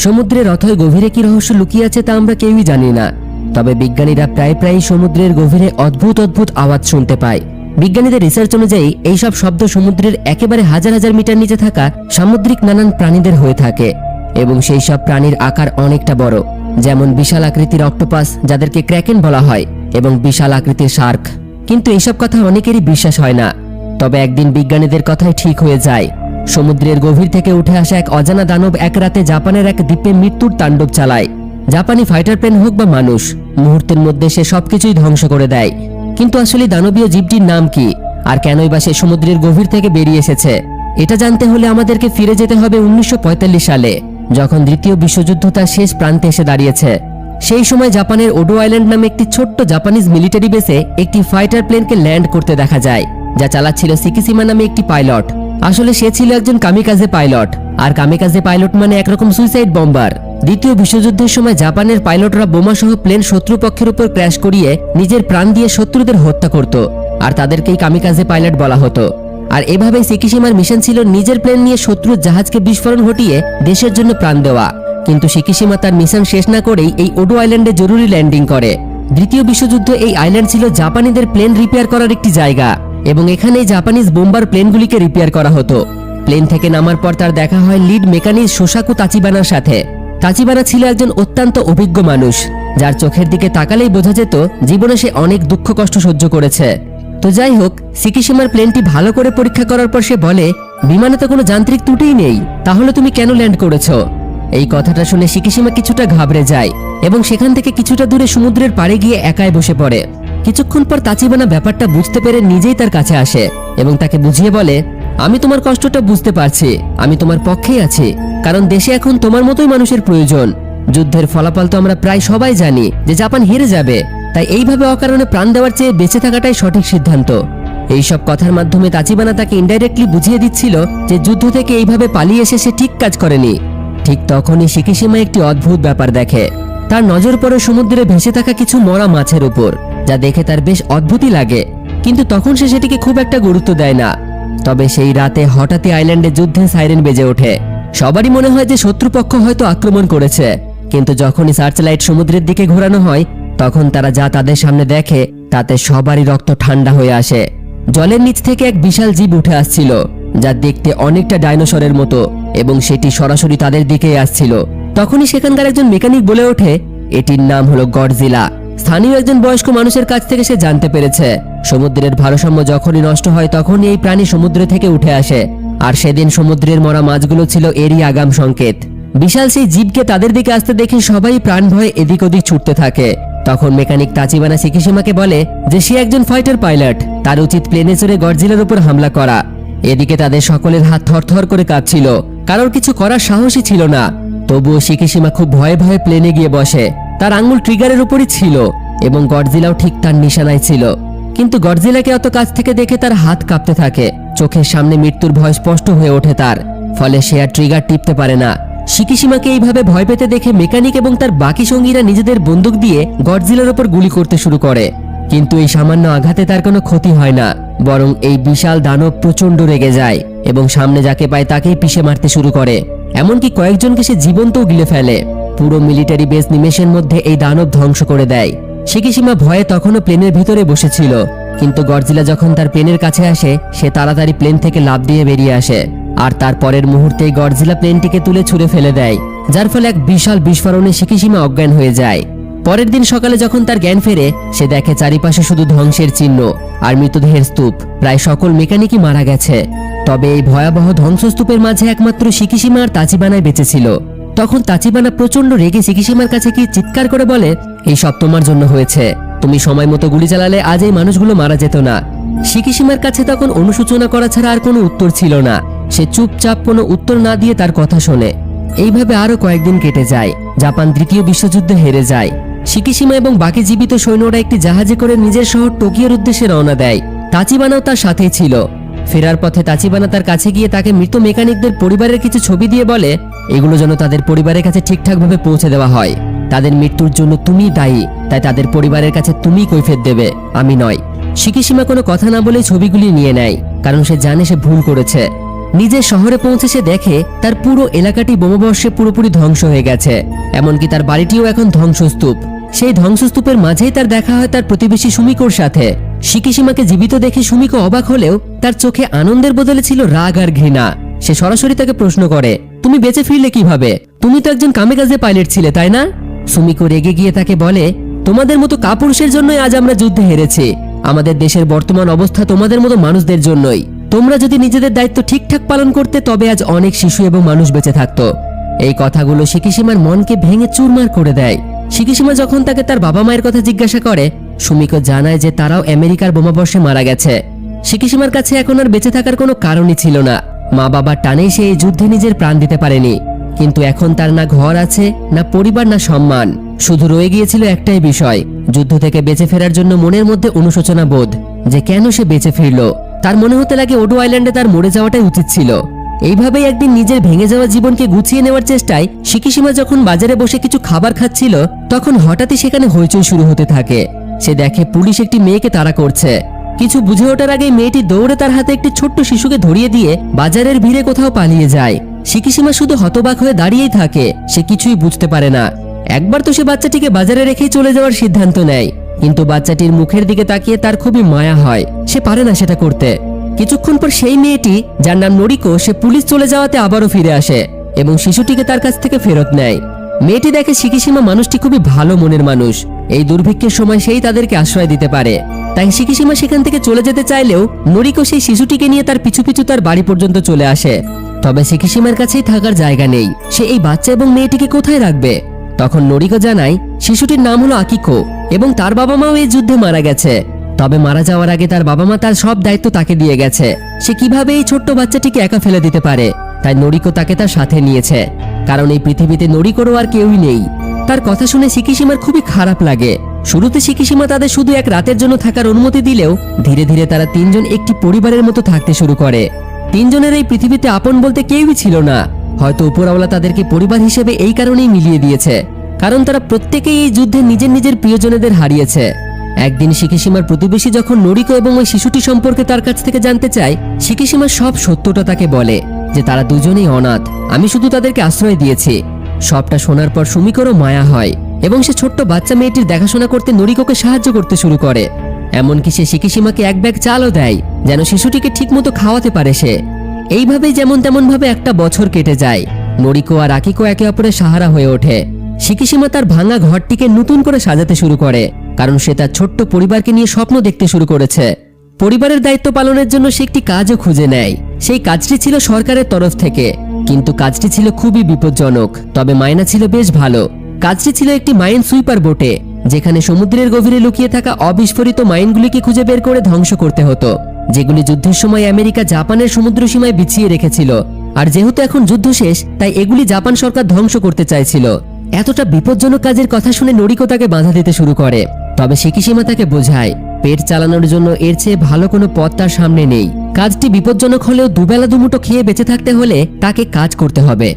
সমুদ্রের অথই গভীরে কি রহস্য লুকিয়ে আছে তা আমরা কেউই জানি না। তবে বিজ্ঞানীরা প্রায় সমুদ্রের গভীরে অদ্ভুত আওয়াজ শুনতে পায়। বিজ্ঞানীদের রিসার্চ অনুযায়ী এইসব শব্দ সমুদ্রের একেবারে হাজার হাজার মিটার নিচে থাকা সামুদ্রিক নানান প্রাণীদের হয়ে থাকে এবং সেই সব প্রাণীর আকার অনেকটা বড়, যেমন বিশাল আকৃতির অক্টোপাস যাদেরকে ক্র্যাকেন বলা হয় এবং বিশাল আকৃতির শার্ক। কিন্তু এইসব কথা অনেকেরই বিশ্বাস হয় না। তবে একদিন বিজ্ঞানীদের কথাই ঠিক হয়ে যায়। সমুদ্রের গভীর থেকে উঠে আসা এক অজানা দানব এক রাতে জাপানের এক দ্বীপে মৃত্যুর তাণ্ডব চালায়। জাপানি ফাইটার প্লেন হোক বা মানুষ, মুহূর্তের মধ্যে সে সবকিছুই ধ্বংস করে দেয়। কিন্তু আসলে দানবীয় জীবটির নাম কি, আর কেনই বা সে সমুদ্রের গভীর থেকে বেরিয়ে এসেছে, এটা জানতে হলে আমাদেরকে ফিরে যেতে হবে 1945 সালে, যখন দ্বিতীয় বিশ্বযুদ্ধ তার শেষ প্রান্তে এসে দাঁড়িয়েছে। সেই সময় জাপানের ওডো আইল্যান্ড নামে একটি ছোট্ট জাপানিজ মিলিটারি বেসে একটি ফাইটার প্লেনকে ল্যান্ড করতে দেখা যায়, যা চালাচ্ছিল সিকিসিমা নামে একটি পাইলট। আসলে সে ছিল একজন কামিকাজে পাইলট, আর কামিকাজে পাইলট মানে একরকম সুইসাইড বম্বার। দ্বিতীয় বিশ্বযুদ্ধের সময় জাপানের পাইলটরা বোমাসহ প্লেন শত্রুপক্ষের উপর ক্র্যাশ করিয়ে নিজের প্রাণ দিয়ে শত্রুদের হত্যা করত, আর তাদেরকেই কামিকাজে পাইলট বলা হতো। আর এভাবেই সিকিসিমার মিশন ছিল নিজের প্লেন নিয়ে শত্রুর জাহাজকে বিস্ফোরণ ঘটিয়ে দেশের জন্য প্রাণ দেওয়া। কিন্তু সিকিসিমা তার মিশন শেষ না করেই এই ওডো আইল্যান্ডে জরুরি ল্যান্ডিং করে। দ্বিতীয় বিশ্বযুদ্ধে এই আইল্যান্ড ছিল জাপানিদের প্লেন রিপেয়ার করার একটি জায়গা এবং এখানেই জাপানিজ বোম্বার প্লেনগুলিকে রিপেয়ার করা হতো। প্লেন থেকে নামার পর তার দেখা হয় লিড মেকানিক শোসাকু তাচিবানার সাথে। তাচিবানা ছিল একজন অত্যন্ত অভিজ্ঞ মানুষ, যার চোখের দিকে তাকালেই বোঝা যেত জীবনে সে অনেক দুঃখ কষ্ট সহ্য করেছে। তো যাই হোক, সিকিসিমার প্লেনটি ভালো করে পরীক্ষা করার পর সে বলে, বিমানে তো কোনো যান্ত্রিক ত্রুটিই নেই, তাহলে তুমি কেন ল্যান্ড করেছো? এই কথাটা শুনে সিকিসিমা কিছুটা ঘাবড়ে যায় এবং সেখান থেকে কিছুটা দূরে সমুদ্রের পাড়ে গিয়ে একাই বসে পড়ে। কিছুক্ষণ পর তাচিবানা ব্যাপারটা বুঝতে পেরে নিজেই তার কাছে আসে এবং তাকে বুঝিয়ে বলে, আমি তোমার কষ্টটা বুঝতে পারছি, আমি তোমার পক্ষেই আছি, কারণ দেশে এখন তোমার মতোই মানুষের প্রয়োজন। যুদ্ধের ফলাফল তো আমরা প্রায় সবাই জানি যে জাপান হেরে যাবে, তাই এইভাবে অকারণে প্রাণ দেওয়ার চেয়ে বেঁচে থাকাটাই সঠিক সিদ্ধান্ত। এইসব কথার মাধ্যমে তাচিবানা তাকে ইনডাইরেক্টলি বুঝিয়ে দিচ্ছিল যে যুদ্ধ থেকে এইভাবে পালিয়ে এসে সে ঠিক কাজ করেনি। ঠিক তখনই সিকিসিমা একটি অদ্ভুত ব্যাপার দেখে। তার নজর পড়ে সমুদ্রে ভেসে থাকা কিছু মরা মাছের উপর, যা দেখে তার বেশ অদ্ভুতই লাগে, কিন্তু তখন সে সেটিকে খুব একটা গুরুত্ব দেয় না। তবে সেই রাতে হঠাৎই আইল্যান্ডে যুদ্ধের সাইরেন বেজে ওঠে। সবারই মনে হয় যে শত্রুপক্ষ হয়তো আক্রমণ করেছে, কিন্তু যখনই সার্চ লাইট সমুদ্রের দিকে ঘোরানো হয় তখন তারা যা তাদের সামনে দেখে তাতে সবারই রক্ত ঠান্ডা হয়ে আসে। জলের নিচ থেকে এক বিশাল জীব উঠে আসছিল, যা দেখতে অনেকটা ডাইনোসরের মতো, এবং সেটি সরাসরি তাদের দিকেই আসছিল। তখনই সেখানকার একজন মেকানিক বলে ওঠে, এটির নাম হলো গডজিলা। স্থানীয় একজন বয়স্ক মানুষের কাছ থেকে সে জানতে পেরেছে সমুদ্রের ভারসাম্য যখনই নষ্ট হয় তখনই এই প্রাণী সমুদ্র থেকে উঠে আসে, আর সেদিন সমুদ্রের মরা মাছগুলো ছিল এরই আগাম সংকেত। বিশাল সেই জীবকে তাদের দিকে আসতে দেখে সবাই প্রাণ ভয়ে এদিক ওদিক ছুটতে থাকে। তখন মেকানিক তাচিবানা সিকিসিমাকে বলে যে সে একজন ফাইটার পাইলট, তার উচিত প্লেনে চড়ে গডজিলার উপর হামলা করা। এদিকে তাদের সকলের হাত থরথর করে কাঁপছিল, কারোর কিছু করার সাহসই ছিল না। তবুও সিকিসিমা খুব ভয়ে ভয়ে প্লেনে গিয়ে বসে। তার আঙ্গুল ট্রিগারের উপরই ছিল এবং গডজিলাও ঠিক তার নিশানায় ছিল। কিন্তু গডজিলাকে অত কাছ থেকে দেখে তার হাত কাঁপতে থাকে, চোখের সামনে মৃত্যুর ভয় স্পষ্ট হয়ে ওঠে তার, ফলে সে আর ট্রিগার টিপতে পারে না। সিকিসিমাকে এইভাবে ভয় পেতে দেখে মেকানিক এবং তার বাকি সঙ্গীরা নিজেদের বন্দুক দিয়ে গডজিলার উপর গুলি করতে শুরু করে, কিন্তু এই সামান্য আঘাতে তার কোনো ক্ষতি হয় না, বরং এই বিশাল দানব প্রচন্ড রেগে যায় এবং সামনে যাকে পায় তাকেই পিষে মারতে শুরু করে। এমনকি কয়েকজনকে সে জীবন্তও গিলে ফেলে। পুরো মিলিটারি বেস নিমেষের মধ্যে এই দানব ধ্বংস করে দেয়। সিকিসিমা ভয়ে তখনও প্লেনের ভিতরে বসেছিল, কিন্তু গডজিলা যখন তার প্লেনের কাছে আসে সে তাড়াতাড়ি প্লেন থেকে লাফ দিয়ে বেরিয়ে আসে, আর তার পরের মুহূর্তেই গডজিলা প্লেনটিকে তুলে ছুঁড়ে ফেলে দেয়, যার ফলে এক বিশাল বিস্ফোরণে সিকিসিমা অজ্ঞান হয়ে যায়। পরের দিন সকালে যখন তার জ্ঞান ফেরে সে দেখে চারিপাশে শুধু ধ্বংসের চিহ্ন আর মৃতদেহের স্তূপ। প্রায় সকল মেকানিকই মারা গেছে। তবে এই ভয়াবহ ধ্বংসস্তূপের মাঝে একমাত্র সিকিসিমা আর তাচিবানাই বেঁচে ছিল। তখন তাচিবানা প্রচন্ড রেগে সিকিসিমার কাছে কি চিৎকার করে বলে, এই সব তোমার জন্য হয়েছে, তুমি সময় মতো গুলি চালালে আজ এই মানুষগুলো মারা যেত না। সিকিসিমার কাছে তখন অনুশোচনা করা ছাড়া আর কোনো উত্তর ছিল না। সে চুপচাপ কোনো উত্তর না দিয়ে তার কথা শোনে। এইভাবে আরো কয়েকদিন কেটে যায়। জাপান তৃতীয় বিশ্বযুদ্ধে হেরে যায়। সিকিসিমা এবং বাকি জীবিত সৈন্যরা একটি জাহাজে করে নিজের শহর টোকিওর উদ্দেশ্যে রওনা দেয়। তাচিবানাও তার সাথেই ছিল। ফেরার পথে তাচিবানা তার কাছে গিয়ে তাকে মৃত মেকানিকদের পরিবারের কিছু ছবি দিয়ে বলে, এগুলো যেন তাদের পরিবারের কাছে ঠিকঠাকভাবে পৌঁছে দেওয়া হয়। তাদের মৃত্যুর জন্য তুমিই দায়ী, তাই তাদের পরিবারের কাছে তুমিই কৈফিয়ত দেবে, আমি নয়। সিকিসিমা কোনো কথা না বলেই ছবিগুলি নিয়ে নেয়, কারণ সে জানে সে ভুল করেছে। নিজের শহরে পৌঁছে সে দেখে তার পুরো এলাকাটি বোমাবর্ষে পুরোপুরি ধ্বংস হয়ে গেছে। এমনকি তার বাড়িটিও এখন ধ্বংসস্তূপ। সেই ধ্বংসস্তূপের মাঝেই তার দেখা হয় তার প্রতিবেশী সুমিকোর সাথে। শিকিশিমাকে জীবিত দেখে সুমিকো অবাক হলেও তার চোখে আনন্দের বদলে ছিল রাগ আর ঘৃণা। সে সরাসরি তাকে প্রশ্ন করে, তুমি বেঁচে ফিরলে কিভাবে? তুমি তো একজন কামেকাজে পাইলট ছিলে, তাই না? সুমিকো রেগে গিয়ে তাকে বলে, তোমাদের মতো কাপুরুষের জন্যই আজ আমরা যুদ্ধে হেরেছি। আমাদের দেশের বর্তমান অবস্থা তোমাদের মতো মানুষদের জন্যই। তোমরা যদি নিজেদের দায়িত্ব ঠিকঠাক পালন করতে তবে আজ অনেক শিশু এবং মানুষ বেঁচে থাকতো। এই কথাগুলো শিকিশিমার মনকে ভেঙে চুরমার করে দেয়। শিকিশিমা যখন তাকে তার বাবা মায়ের কথা জিজ্ঞাসা করে, সুমিকো জানায় যে তারাও আমেরিকার বোমাবর্ষে মারা গেছে। শিকিশিমার কাছে এখন আর বেঁচে থাকার কোনো কারণই ছিল না। মা বাবার টানেই সে এই যুদ্ধে নিজের প্রাণ দিতে পারেনি। কিন্তু এখন তার না ঘর আছে, না পরিবার, না সম্মান। শুধু রয়ে গিয়েছিল একটাই বিষয়, যুদ্ধ থেকে বেঁচে ফেরার জন্য মনের মধ্যে অনুশোচনা বোধ, যে কেন সে বেঁচে ফিরল। তার মনে হতে লাগে ওডো আইল্যান্ডে তার মরে যাওয়াটাই উচিত ছিল। এইভাবেই একদিন নিজের ভেঙে যাওয়া জীবনকে গুছিয়ে নেওয়ার চেষ্টায় শিকিশিমা যখন বাজারে বসে কিছু খাবার খাচ্ছিল, তখন হঠাৎই সেখানে হইচই শুরু হতে থাকে। সে দেখে পুলিশ একটি মেয়েকে তাড়া করছে। কিছু বুঝে ওঠার আগেই মেয়েটি দৌড়ে তার হাতে একটি ছোট্ট শিশুকে ধরিয়ে দিয়ে বাজারের ভিড়ে কোথাও পালিয়ে যায়। শিকিশিমা শুধু হতবাক হয়ে দাঁড়িয়েই থাকে। সে কিছুই বুঝতে পারে না। একবার তো সে বাচ্চাটিকে বাজারে রেখেই চলে যাওয়ার সিদ্ধান্ত নেয়, কিন্তু বাচ্চাটির মুখের দিকে তাকিয়ে তার খুবই মায়া হয়। সে পারে না সেটা করতে। কিছুক্ষণ পর সেই মেয়েটি, যার নাম নরিকো, সে পুলিশ চলে যাওয়াতে আবারও ফিরে আসে এবং শিশুটিকে তার কাছ থেকে ফেরত নেয়। মেয়েটি দেখে শিকিশিমা মানুষটি খুবই ভালো মনের মানুষ। এই দুর্ভিক্ষের সময় সেই তাদেরকে আশ্রয় দিতে পারে। তাই শিকিশিমা সেখান থেকে চলে যেতে চাইলেও নরিকো সেই শিশুটিকে নিয়ে তার পিছু পিছু তার বাড়ি পর্যন্ত চলে আসে। তবে শিকিশিমার কাছেই থাকার জায়গা নেই। সে এই বাচ্চা এবং মেয়েটিকে কোথায় রাখবে? তখন নরিকো জানায় শিশুটির নাম হলো আকিকো এবং তার বাবা মাও এই যুদ্ধে মারা গেছে। তবে মারা যাওয়ার আগে তার বাবা মা তার সব দায়িত্ব তাকে দিয়ে গেছে। সে কিভাবে এই ছোট্ট বাচ্চাটিকে একা ফেলে দিতে পারে? তাই নরিকো তাকে তার সাথে নিয়েছে, কারণ এই পৃথিবীতে নরিকোরও আর কেউই নেই। তার কথা শুনে শিকিশিমার খুবই খারাপ লাগে। শুরুতে শিকিশিমা তাদের শুধু এক রাতের জন্য থাকার অনুমতি দিলেও ধীরে ধীরে তারা তিনজন একটি পরিবারের মতো থাকতে শুরু করে। তিনজনের এই পৃথিবীতে আপন বলতে কেউই ছিল না। হয়তো উপরওয়ালা তাদেরকে পরিবার হিসেবে এই কারণেই মিলিয়ে দিয়েছে, কারণ তারা প্রত্যেকেই এই যুদ্ধে নিজের নিজের প্রিয়জনেদের হারিয়েছে। একদিন শিকিশিমার প্রতিবেশী যখন নরিকো এবং ওই শিশুটি সম্পর্কে তার কাছ থেকে জানতে চায়, শিকিশিমা সব সত্যটা তাকে বলে যে তারা দুজনেই অনাথ, আমি শুধু তাদেরকে আশ্রয় দিয়েছি। সবটা শোনার পর সুমিকোরও মায়া হয় এবং সে ছোট্ট বাচ্চা মেয়েটির দেখাশোনা করতে নরিকোকে সাহায্য করতে শুরু করে। এমনকি সে শিকিশিমাকে এক ব্যাগ চালও দেয় যেন শিশুটিকে ঠিকমতো খাওয়াতে পারে সে। এইভাবেই যেমন তেমন ভাবে একটা বছর কেটে যায়। নরিকো আর আকিকো একে অপরের সাহারা হয়ে ওঠে। শিকিশিমা তার ভাঙা ঘরটিকে নতুন করে সাজাতে শুরু করে, কারণ সে তার ছোট্ট পরিবারকে নিয়ে স্বপ্ন দেখতে শুরু করেছে। পরিবারের দায়িত্ব পালনের জন্য সে একটি কাজও খুঁজে নেয়। সেই কাজটি ছিল সরকারের তরফ থেকে, কিন্তু কাজটি ছিল খুবই বিপজ্জনক, তবে মাইনা ছিল বেশ ভালো। কাজটি ছিল একটি মাইন সুইপার বোটে, যেখানে সমুদ্রের গভীরে লুকিয়ে থাকা অবিস্ফোরিত মাইনগুলিকে খুঁজে বের করে ধ্বংস করতে হতো, যেগুলি যুদ্ধের সময় আমেরিকা জাপানের সমুদ্র সীমায় বিছিয়ে রেখেছিল। আর যেহেতু এখন যুদ্ধ শেষ, তাই এগুলি জাপান সরকার ধ্বংস করতে চাইছিল। এতটা বিপজ্জনক কাজের কথা শুনে নরিকো তাকে বাধা দিতে শুরু করে। তবে শিকিশিমা তাকে বোঝায় পেট চালানোর জন্য এর চেয়ে ভালো কোনো পথ তার সামনে নেই। কাজটি বিপজ্জনক হলেও দুবেলা দুমুঠো খেয়ে বেঁচে থাকতে হলে তাকে কাজ করতে হবে।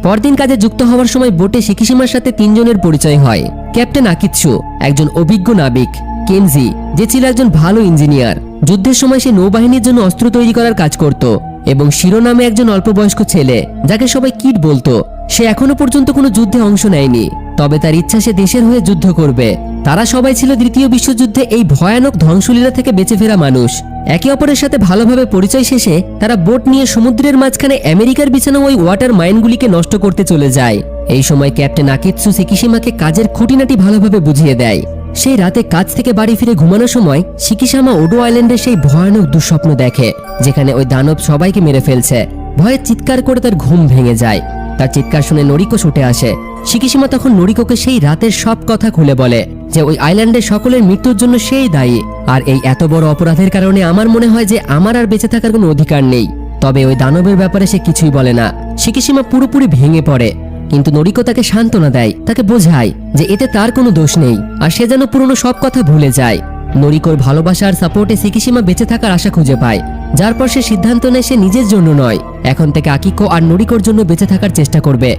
পরদিন কাজে যুক্ত হওয়ার সময় বোটে শিকিশিমার সাথে তিনজনের পরিচয় হয়। ক্যাপ্টেন আকিৎসু, একজন অভিজ্ঞ নাবিক; কেনজি, যে ছিল একজন ভালো ইঞ্জিনিয়ার, যুদ্ধের সময় সে নৌবাহিনীর জন্য অস্ত্র তৈরি করার কাজ করত; এবং শিরো নামে একজন অল্পবয়স্ক ছেলে, যাকে সবাই কিড বলতো। সে এখনো পর্যন্ত কোনো যুদ্ধে অংশ নেয়নি, তবে তার ইচ্ছা সে দেশের হয়ে যুদ্ধ করবে। তারা সবাই ছিল দ্বিতীয় বিশ্বযুদ্ধে এই ভয়ানক ধ্বংসলীলা থেকে বেঁচে ফেরা মানুষ। একে অপরের সাথে ভালোভাবে পরিচয় শেষে তারা বোট নিয়ে সমুদ্রের মাঝখানে আমেরিকার বিছানো ওই ওয়াটার মাইনগুলিকে নষ্ট করতে চলে যায়। এই সময় ক্যাপ্টেন আকিৎসু শিকিশিমাকে কাজের খুঁটিনাটি ভালোভাবে বুঝিয়ে দেয়। সেই রাতে কাজ থেকে বাড়ি ফিরে ঘুমানোর সময় শিকিশিমা ওডো আইল্যান্ডে সেই ভয়ানক দুঃস্বপ্ন দেখে, যেখানে ওই দানব সবাইকে মেরে ফেলছে। ভয়ে চিৎকার করে তার ঘুম ভেঙে যায়। তার চিৎকার শুনে নরিকো ছুটে আসে। শিকিশিমা তখন নরিকোকে সেই রাতের সব কথা খুলে বলে যে ওই আইল্যান্ডের সকলের মৃত্যুর জন্য সেই দায়ী, আর এই এত বড় অপরাধের কারণে আমার মনে হয় যে আমার আর বেঁচে থাকার কোনো অধিকার নেই। তবে ওই দানবের ব্যাপারে সে কিছুই বলে না। শিকিশিমা পুরোপুরি ভেঙে পড়ে, কিন্তু নরিকো তাকে সান্ত্বনা দেয়, তাকে বোঝায় যে এতে তার কোনো দোষ নেই, আর সে যেন পুরনো সব কথা ভুলে যায়। নরিকোর ভালোবাসা আর সাপোর্টে শিকিশিমা বেঁচে থাকার আশা খুঁজে পায়, যার পর সে সিদ্ধান্ত নেয় সে নিজের জন্য নয়, এখন থেকে আকিকো আর নরিকোর জন্য বেঁচে থাকার চেষ্টা করবে।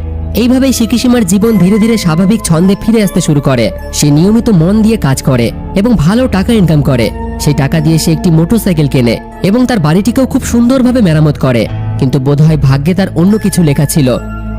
এইভাবেই শিকিশিমার জীবন ধীরে ধীরে স্বাভাবিক ছন্দে ফিরে আসতে শুরু করে। সে নিয়মিত মন দিয়ে কাজ করে এবং ভালো টাকা ইনকাম করে। সেই টাকা দিয়ে সে একটি মোটরসাইকেল কেনে এবং তার বাড়িটিকেও খুব সুন্দরভাবে মেরামত করে। কিন্তু বোধহয় ভাগ্যে তার অন্য কিছু লেখা ছিল।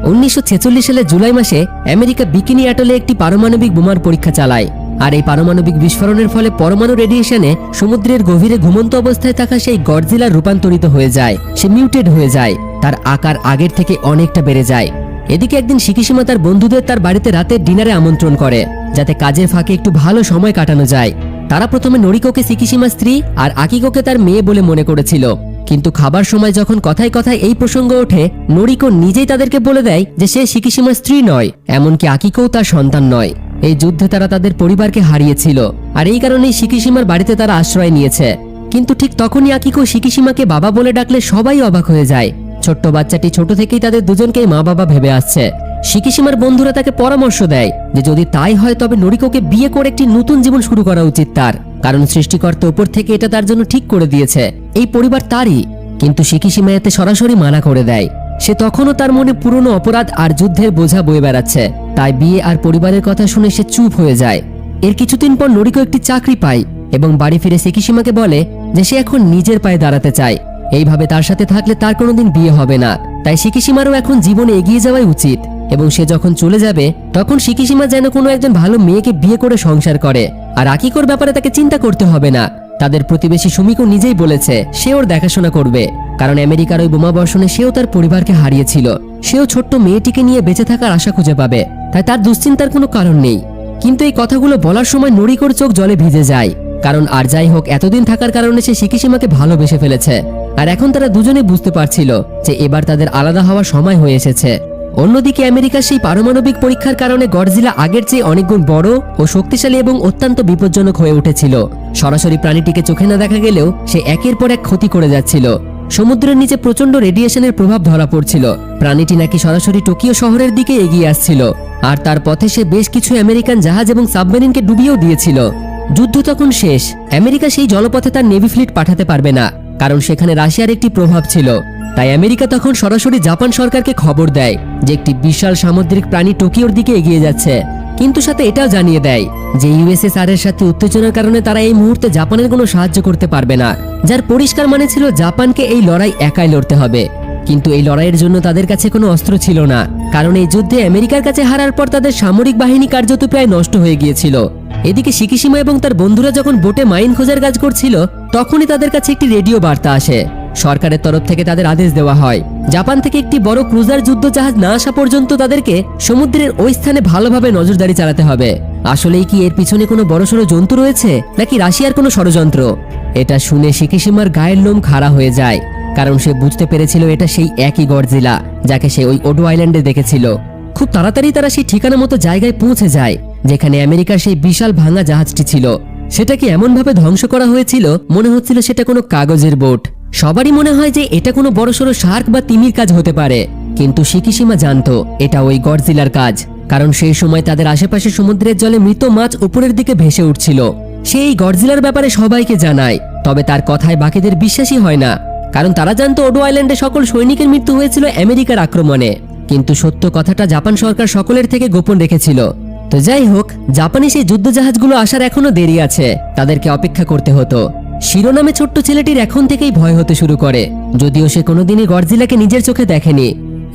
1946 সালের জুলাই মাসে আমেরিকা বিকিনি অ্যাটলে একটি পারমাণবিক বোমার পরীক্ষা চালায়। আর এই পারমাণবিক বিস্ফোরণের ফলে পরমাণু রেডিয়েশনে সমুদ্রের গভীরে ঘুমন্ত অবস্থায় থাকা সেই গডজিলা রূপান্তরিত হয়ে যায়। সে মিউটেড হয়ে যায়, তার আকার আগের থেকে অনেকটা বেড়ে যায়। এদিকে একদিন শিকিশিমা তার বন্ধুদের তার বাড়িতে রাতের ডিনারে আমন্ত্রণ করে, যাতে কাজের ফাঁকে একটু ভালো সময় কাটানো যায়। তারা প্রথমে নরিকোকে শিকিশিমার স্ত্রী আর আকিকোকে তার মেয়ে বলে মনে করেছিল, কিন্তু খাবার সময় যখন কথায় কথায় এই প্রসঙ্গ ওঠে, নরিকো নিজেই তাদেরকে বলে দেয় যে সে শিকিশিমার স্ত্রী নয়, এমনকি আকিকোও তার সন্তান নয়। এই যুদ্ধে তারা তাদের পরিবারকে হারিয়েছিল, আর এই কারণেই শিকিশিমার বাড়িতে তারা আশ্রয় নিয়েছে। কিন্তু ঠিক তখনই আকিকো শিকিশিমাকে বাবা বলে ডাকলে সবাই অবাক হয়ে যায়। ছোট্ট বাচ্চাটি ছোট থেকেই তাদের দুজনকেই মা বাবা ভেবে আসছে। শিকিশিমার বন্ধুরা তাকে পরামর্শ দেয় যে যদি তাই হয় তবে নরিকোকে বিয়ে করে একটি নতুন জীবন শুরু করা উচিত তার, কারণ সৃষ্টিকর্তা উপর থেকে এটা তার জন্য ঠিক করে দিয়েছে, এই পরিবার তারই। কিন্তু শিকিশিমা এতে সরাসরি মানা করে দেয়। সে তখনও তার মনে পুরনো অপরাধ আর যুদ্ধের বোঝা বয়ে বেড়াচ্ছে, তাই বিয়ে আর পরিবারের কথা শুনে সে চুপ হয়ে যায়। এর কিছুদিন পর নরিকো একটি চাকরি পায় এবং বাড়ি ফিরে শিকিশিমাকে বলে যে সে এখন নিজের পায়ে দাঁড়াতে চায়। এইভাবে তার সাথে থাকলে তার কোনোদিন বিয়ে হবে না, তাই শিকিশিমারও এখন জীবনে এগিয়ে যাওয়াই উচিত। এবং সে যখন চলে যাবে তখন শিকিশিমা যেন কোনো একজন ভালো মেয়েকে বিয়ে করে সংসার করে, আর আকিকোর ব্যাপারে তাকে চিন্তা করতে হবে না। তাদের প্রতিবেশী সুমিকো নিজেই বলেছে সে ওর দেখাশোনা করবে, কারণ আমেরিকার ওই বোমাবর্ষণে সেও তার পরিবারকে হারিয়েছিল। সেও ছোট্ট মেয়েটিকে নিয়ে বেঁচে থাকার আশা খুঁজে পাবে, তাই তার দুশ্চিন্তার কোনো কারণ নেই। কিন্তু এই কথাগুলো বলার সময় নরিকোর চোখ জলে ভিজে যায়, কারণ আর যাই হোক এতদিন থাকার কারণে সে শিকিশিমাকে ভালোবেসে ফেলেছে। আর এখন তারা দুজনে বুঝতে পারছিল যে এবার তাদের আলাদা হওয়ার সময় হয়ে এসেছে। অন্যদিকে আমেরিকার সেই পারমাণবিক পরীক্ষার কারণে গডজিলা আগের চেয়ে অনেকগুণ বড় ও শক্তিশালী এবং অত্যন্ত বিপজ্জনক হয়ে উঠেছিল। সরাসরি প্রাণীটিকে চোখে না দেখা গেলেও সে একের পর এক ক্ষতি করে যাচ্ছিল। সমুদ্রের নিচে প্রচন্ড রেডিয়েশনের প্রভাব ধরা পড়ছিল। প্রাণীটি নাকি সরাসরি টোকিও শহরের দিকে এগিয়ে আসছিল, আর তার পথে সে বেশ কিছু আমেরিকান জাহাজ এবং সাবমেরিনকে ডুবিয়েও দিয়েছিল। যুদ্ধ তখন শেষ। আমেরিকা সেই জলপথে তার নেভি ফ্লিট পাঠাতে পারবে না, কারণ সেখানে রাশিয়ার একটি প্রভাব ছিল। তাই আমেরিকা তখন সরাসরি জাপান সরকারকে খবর দেয় যে একটি বিশাল সামুদ্রিক প্রাণী টোকিওর দিকে এগিয়ে যাচ্ছে, কিন্তু সাথে এটাও জানিয়ে দেয় যে ইউএসএসআর এর সাথে উত্তেজনার কারণে তারা এই মুহূর্তে জাপানের কোনো সাহায্য করতে পারবে না, যার পরিষ্কার মানে ছিল জাপানকে এই লড়াই একাই লড়তে হবে। কিন্তু এই লড়াইয়ের জন্য তাদের কাছে কোনো অস্ত্র ছিল না, কারণ এই যুদ্ধে আমেরিকার কাছে হারার পর তাদের সামরিক বাহিনী কার্যত প্রায় নষ্ট হয়ে গিয়েছিল। এদিকে শিকিশিমা এবং তার বন্ধুরা যখন বোটে মাইন খোঁজার কাজ করছিল, তখনই তাদের কাছে একটি রেডিও বার্তা আসে। সরকারের তরফ থেকে তাদের আদেশ দেওয়া হয় জাপান থেকে একটি বড় ক্রুজার যুদ্ধ জাহাজ না আসা পর্যন্ত তাদেরকে সমুদ্রের ওই স্থানে ভালোভাবে নজরদারি চালাতে হবে। আসলেই কি এর পিছনে কোনো বড়সড় জন্তু রয়েছে, নাকি রাশিয়ার কোনো ষড়যন্ত্র? এটা শুনে শিকিশিমার গায়ের লোম খাড়া হয়ে যায়, কারণ সে বুঝতে পেরেছিল এটা সেই একই গডজিলা যাকে সে ওই ওডো আইল্যান্ডে দেখেছিল। খুব তাড়াতাড়ি তারা সেই ঠিকানা মতো জায়গায় পৌঁছে যায় যেখানে আমেরিকার সেই বিশাল ভাঙা জাহাজটি ছিল। সেটাকে এমনভাবে ধ্বংস করা হয়েছিল মনে হচ্ছিল সেটা কোনো কাগজের বোট। সবারই মনে হয় যে এটা কোনো বড়সড় শার্ক বা তিমির কাজ হতে পারে, কিন্তু শিকিশিমা জানতো এটা ওই গডজিলার কাজ, কারণ সেই সময় তাদের আশেপাশে সমুদ্রের জলে মৃত মাছ উপরের দিকে ভেসে উঠছিল। সে এই গডজিলার ব্যাপারে সবাইকে জানায়, তবে তার কথায় বাকিদের বিশ্বাসই হয় না, কারণ তারা জানতো ওডো আইল্যান্ডে সকল সৈনিকের মৃত্যু হয়েছিল আমেরিকার আক্রমণে। কিন্তু সত্য কথাটা জাপান সরকার সকলের থেকে গোপন রেখেছিল। তো যাই হোক, জাপানি সেই যুদ্ধজাহাজগুলো আসার এখনো দেরি আছে, তাদেরকে অপেক্ষা করতে হতো। শিরোনামে ছোট্ট ছেলেটির এখন থেকেই ভয় হতে শুরু করে, যদিও সে কোনোদিনই গডজিলাকে নিজের চোখে দেখেনি।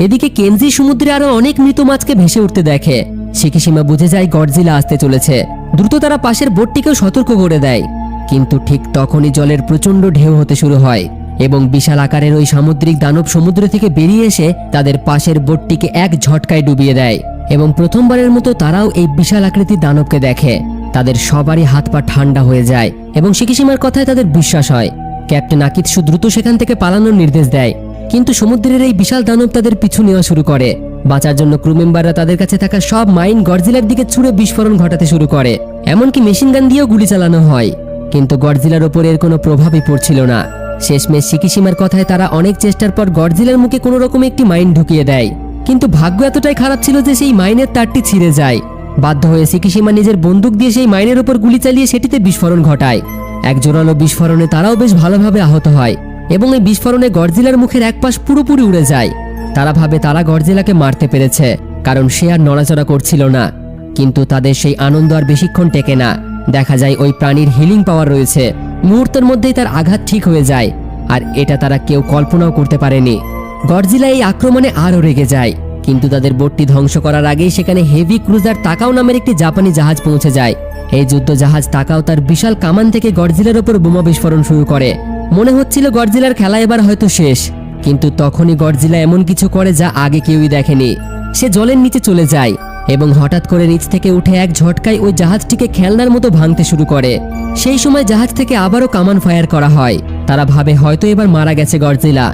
এদিকে কেনজি সমুদ্রে আরো অনেক মৃত মাছকে ভেসে উঠতে দেখে। শিকিশিমা বুঝে যায় গডজিলা আসতে চলেছে। দ্রুত তারা পাশের বোটটিকেও সতর্ক করে দেয়, কিন্তু ঠিক তখনই জলের প্রচন্ড ঢেউ হতে শুরু হয় এবং বিশাল আকারের ওই সামুদ্রিক দানব সমুদ্র থেকে বেরিয়ে এসে তাদের পাশের বোটটিকে এক ঝটকায় ডুবিয়ে দেয়। এবং প্রথমবারের মতো তারাও এই বিশাল আকৃতির দানবকে দেখে। তাদের সবারই হাত পা ঠান্ডা হয়ে যায় এবং শিকিশিমার কথায় তাদের বিশ্বাস হয়। ক্যাপ্টেন আকিৎসু দ্রুত সেখান থেকে পালানোর নির্দেশ দেয়, কিন্তু সমুদ্রের এই বিশাল দানব তাদের পিছু নেওয়া শুরু করে। বাঁচার জন্য ক্রু মেম্বাররা তাদের কাছে থাকা সব মাইন গডজিলার দিকে ছুড়ে বিস্ফোরণ ঘটাতে শুরু করে, এমনকি মেশিন গান দিয়েও গুলি চালানো হয়। কিন্তু গডজিলার ওপর এর কোনো প্রভাবই পড়ছিল না। শেষমেশ শিকিশিমার কথায় তারা অনেক চেষ্টার পর গডজিলার মুখে কোনো রকম একটি মাইন ঢুকিয়ে দেয়, কিন্তু ভাগ্য এতটাই খারাপ ছিল যে সেই মাইনের তারটি ছিঁড়ে যায়। বাধ্য হয়ে শিকিশিমা নিজের বন্দুক দিয়ে সেই মাইনের ওপর গুলি চালিয়ে সেটিতে বিস্ফোরণ ঘটায়। এক জোরালো বিস্ফোরণে তারাও বেশ ভালোভাবে আহত হয় এবং এই বিস্ফোরণে গডজিলার মুখের এক পাশ পুরোপুরি উড়ে যায়। তারা ভাবে তারা গডজিলাকে মারতে পেরেছে, কারণ সে আর নড়াচড়া করছিল না। কিন্তু তাদের সেই আনন্দ আর বেশিক্ষণ টেকে না। দেখা যায় ওই প্রাণীর হিলিং পাওয়ার রয়েছে, মুহূর্তের মধ্যেই তার আঘাত ঠিক হয়ে যায়, আর এটা তারা কেউ কল্পনাও করতে পারেনি। গডজিলা এই আক্রমণে আরও রেগে যায়, কিন্তু তাদের বোটটি ধ্বংস করার আগেই সেখানে হেভি ক্রুজার তাকাও নামের একটি জাপানি জাহাজ পৌঁছে যায়। এই যুদ্ধ জাহাজ তাকাও তার বিশাল কামান থেকে গডজিলার ওপর বোমা বিস্ফোরণ শুরু করে। মনে হচ্ছিল গডজিলার খেলা এবার হয়তো শেষ, কিন্তু তখনই গডজিলা এমন কিছু করে যা আগে কেউই দেখেনি। সে জলের নিচে চলে যায় এবং হঠাৎ করে নিচ থেকে উঠে এক ঝটকায় ওই জাহাজটিকে খেলনার মতো ভাঙতে শুরু করে। সেই সময় জাহাজ থেকে আবারও কামান ফায়ার করা হয়। তারা ভাবে হয়তো এবার মারা গেছে গডজিলা,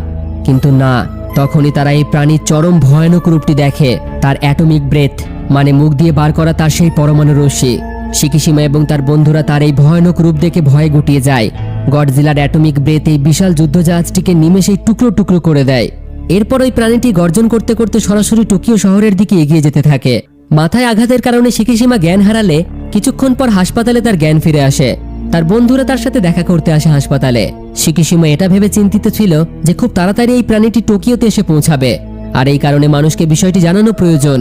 কিন্তু না, তখনই তারা এই প্রাণীর চরম ভয়ানক রূপটি দেখে, তার অ্যাটমিক ব্রেথ, মানে মুখ দিয়ে বার করা তার সেই পরমাণু রশ্মি। শিকিশিমা এবং তার বন্ধুরা তার এই ভয়ানক রূপ দেখে ভয়ে গুটিয়ে যায়। গডজিলার অ্যাটমিক ব্রেথ এই বিশাল যুদ্ধজাহাজটিকে নিমেষেই টুকরো টুকরো করে দেয়। এরপর ওই প্রাণীটি গর্জন করতে করতে সরাসরি টোকিও শহরের দিকে এগিয়ে যেতে থাকে। মাথায় আঘাতের কারণে শিকিশিমা জ্ঞান হারালে কিছুক্ষণ পর হাসপাতালে তার জ্ঞান ফিরে আসে। তার বন্ধুরা তার সাথে দেখা করতে আসে হাসপাতালে। শিকিশিমা এটা ভেবে চিন্তিত ছিল যে খুব তাড়াতাড়ি এই প্রাণীটি টোকিওতে এসে পৌঁছাবে, আর এই কারণে মানুষকে বিষয়টি জানানো প্রয়োজন।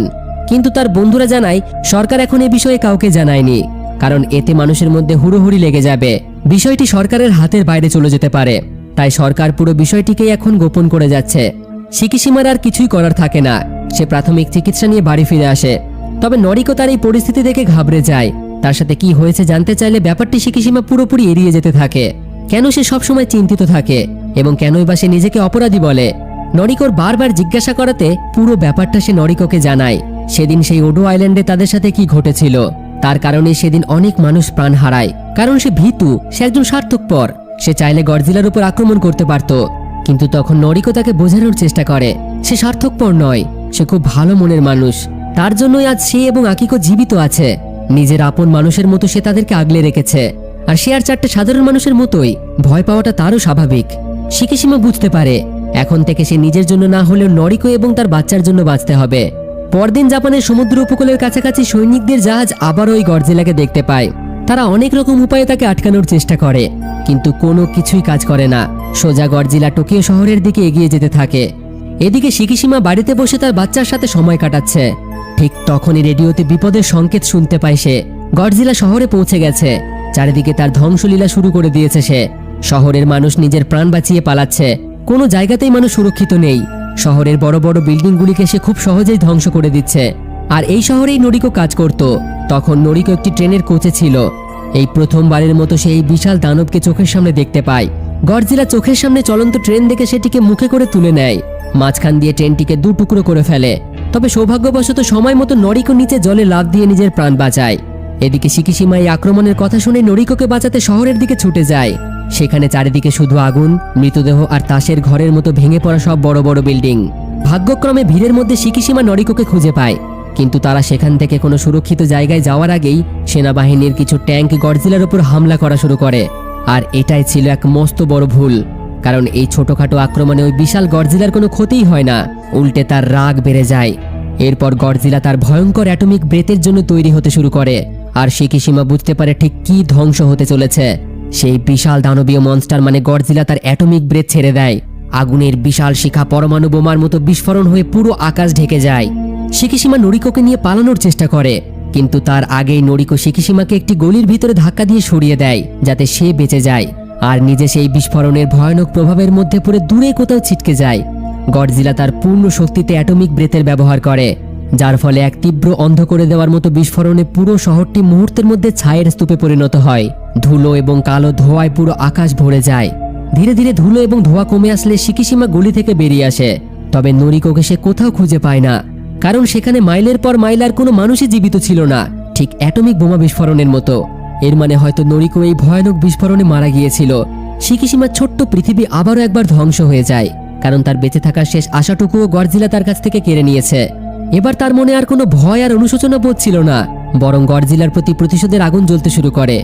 কিন্তু তার বন্ধুরা জানায় সরকার এখন এই বিষয়ে কাউকে জানায়নি, কারণ এতে মানুষের মধ্যে হুড়োহুড়ি লেগে যাবে, বিষয়টি সরকারের হাতের বাইরে চলে যেতে পারে। তাই সরকার পুরো বিষয়টিকেই এখন গোপন করে যাচ্ছে। শিকিশিমার আর কিছুই করার থাকে না, সে প্রাথমিক চিকিৎসা নিয়ে বাড়ি ফিরে আসে। তবে নরিকো তার এই পরিস্থিতি দেখে ঘাবড়ে যায়। তার সাথে কি হয়েছে জানতে চাইলে ব্যাপারটি শিকিশিমা পুরোপুরি এড়িয়ে যেতে থাকে। কেন সে সবসময় চিন্তিত থাকে এবং কেনই বা সে নিজেকে অপরাধী বলে? নরিকোর বারবার জিজ্ঞাসা করাতে পুরো ব্যাপারটা সে নরিকোকে জানায়। সেদিন সেই ওডো আইল্যান্ডে তাদের সাথে কি ঘটেছিল, তার কারণে সেদিন অনেক মানুষ প্রাণ হারায়। কারণ সে ভীতু, সে একজন স্বার্থপর। সে চাইলে গডজিলার উপর আক্রমণ করতে পারত, কিন্তু তখন নরিকো তাকে বোঝানোর চেষ্টা করে সে স্বার্থপর নয়, সে খুব ভালো মনের মানুষ। তার জন্যই আজ সে এবং আকিকো জীবিত আছে। নিজের আপন মানুষের মতো সে তাদেরকে আগলে রেখেছে, আর সে আর চারটে সাধারণ মানুষের মতোই। ভয় পাওয়াটা তারও স্বাভাবিক। শিকিশিমা বুঝতে পারে এখন থেকে সে নিজের জন্য না হলেও নরিকো এবং তার বাচ্চার জন্য বাঁচতে হবে। পরদিন জাপানের সমুদ্র উপকূলের কাছাকাছি সৈনিকদের জাহাজ আবার ওই গডজিলাকে দেখতে পায়। তারা অনেক রকম উপায়ে তাকে আটকানোর চেষ্টা করে, কিন্তু কোনো কিছুই কাজ করে না। সোজা গডজিলা টোকিও শহরের দিকে এগিয়ে যেতে থাকে। এদিকে শিকিশিমা বাড়িতে বসে তার বাচ্চার সাথে সময় কাটাচ্ছে। ঠিক তখনই রেডিওতে বিপদের সংকেত শুনতে পায় সে। গডজিলা শহরে পৌঁছে গেছে। চারিদিকে তার ধ্বংসলীলা শুরু করে দিয়েছে সে। শহরের মানুষ নিজের প্রাণ বাঁচিয়ে পালাচ্ছে। কোনো জায়গাতেই মানুষ সুরক্ষিত নেই। শহরের বড় বড় বিল্ডিংগুলিকে সে খুব সহজেই ধ্বংস করে দিচ্ছে। আর এই শহরেই নরিকো কাজ করত। তখন নরিকো একটি ট্রেনের কোচে ছিল। এই প্রথমবারের মতো সে এই বিশাল দানবকে চোখের সামনে দেখতে পায়। গডজিলা চোখের সামনে চলন্ত ট্রেন দেখে সেটিকে মুখে করে তুলে নেয়। মাঝখান দিয়ে ট্রেনটিকে দু টুকরো করে ফেলে। তবে সৌভাগ্যবশত সময় মতো নরিকো নিচে জলে লাফ দিয়ে নিজের প্রাণ বাঁচায়। এদিকে শিকিশিমা এই আক্রমণের কথা শুনে নরিকোকে বাঁচাতে শহরের দিকে ছুটে যায়। সেখানে চারিদিকে শুধু আগুন, মৃতদেহ আর তাসের ঘরের মতো ভেঙে পড়া সব বড় বড় বিল্ডিং। ভাগ্যক্রমে ভিড়ের মধ্যে শিকিশিমা নরিকোকে খুঁজে পায়, কিন্তু তারা সেখান থেকে কোনো সুরক্ষিত জায়গায় যাওয়ার আগেই সেনাবাহিনীর কিছু ট্যাঙ্ক গডজিলার উপর হামলা করা শুরু করে। আর এটাই ছিল এক মস্ত বড় ভুল, কারণ এই ছোটখাটো আক্রমণে ওই বিশাল গডজিলার কোনো ক্ষতিই হয় না, উল্টে তার রাগ বেড়ে যায়। এরপর গডজিলা তার ভয়ঙ্কর অ্যাটমিক ব্রেথের জন্য তৈরি হতে শুরু করে। আর শিকিশিমা বুঝতে পারে ঠিক কি ধ্বংস হতে চলেছে। সেই বিশাল দানবীয় মনস্টার মানে গডজিলা তার অ্যাটমিক ব্রেথ ছেড়ে দেয়। আগুনের বিশাল শিখা পরমাণু বোমার মতো বিস্ফোরণ হয়ে পুরো আকাশ ঢেকে যায়। শিকিশিমা নরিকোকে নিয়ে পালানোর চেষ্টা করে, কিন্তু তার আগেই নরিকো শিকিশিমাকে একটি গলির ভিতরে ধাক্কা দিয়ে সরিয়ে দেয় যাতে সে বেঁচে যায়, আর নিজে সেই বিস্ফোরণের ভয়ানক প্রভাবের মধ্যে পড়ে দূরে কোথাও ছিটকে যায়। গডজিলা তার পূর্ণ শক্তিতে অ্যাটমিক ব্রেথের ব্যবহার করে, যার ফলে এক তীব্র অন্ধ করে দেওয়ার মতো বিস্ফোরণে পুরো শহরটি মুহূর্তের মধ্যে ছায়ের স্তূপে পরিণত হয়। ধুলো এবং কালো ধোঁয়ায় পুরো আকাশ ভরে যায়। ধীরে ধীরে ধুলো এবং ধোঁয়া কমে আসলে শিকিশিমা গলি থেকে বেরিয়ে আসে। তবে নরিকোকে সে কোথাও খুঁজে পায় না, কারণ সেখানে মাইলের পর মাইল আর কোনো মানুষই জীবিত ছিল না, ঠিক অ্যাটমিক বোমা বিস্ফোরণের মতো। এর মানে হয়তো নরিকো এই ভয়ানক বিস্ফোরণে মারা গিয়েছিল। শিকিশিমার ছোট্ট পৃথিবী আবারও একবার ধ্বংস হয়ে যায়, কারণ তার বেঁচে থাকার শেষ আশাটুকুও গডজিলা তার কাছ থেকে কেড়ে নিয়েছে। এবার তার মনে আর কোনো ভয় আর অনুশোচনা বোধ ছিল না, বরং গডজিলার প্রতি প্রতিশোধের আগুন জ্বলতে শুরু করে।